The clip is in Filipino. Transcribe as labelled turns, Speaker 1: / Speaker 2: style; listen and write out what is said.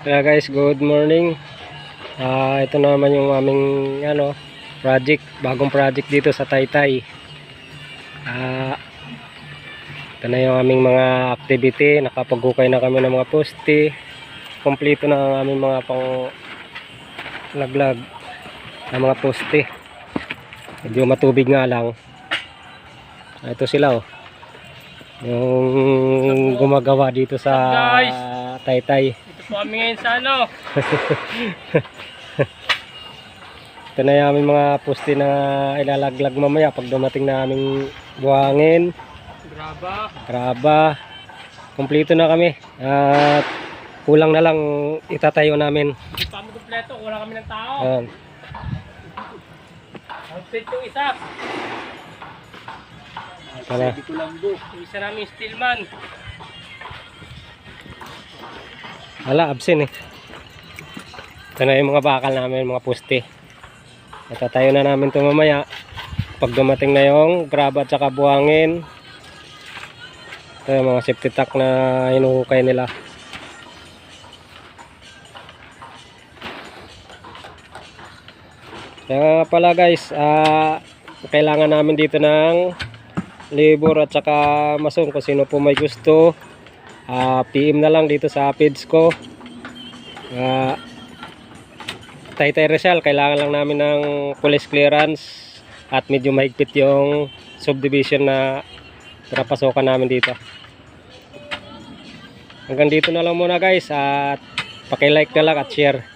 Speaker 1: Kaya guys, good morning. Ito naman yung aming project, bagong project dito sa Taytay. Ito na yung aming mga activity. Nakapag-ukay na kami ng mga poste. Kompleto na ang aming mga pang laglag ng mga poste. Medyo matubig nga lang. Ito sila yung gumagawa dito sa Taytay.
Speaker 2: Ito po kami ngayon sa
Speaker 1: Ito na yung aming mga poste na ilalaglag mamaya pag dumating na aming buhangin. Graba. Kompleto na kami. At kulang na lang itatayo namin.
Speaker 2: Hindi pa kami kompleto, wala kami ng tao. Outfit yung isa.
Speaker 1: Ito na.
Speaker 2: Yung isa namin steelman.
Speaker 1: Wala, absent eh. Ito na yung mga bakal namin, mga poste. Itatayo na namin ito mamaya pag dumating na yung graba at saka buhangin. Ito yung mga safety tack na hinuhukay nila. Kaya pala guys, kailangan namin dito ng labor at saka mason. Kung sino po may gusto, PM na lang dito sa page ko. Taytay Rizal, kailangan lang namin ng police clearance at medyo mahigpit yung subdivision na pinapasokan namin dito. Hanggang dito na lang muna guys, at paki-like na lang at share.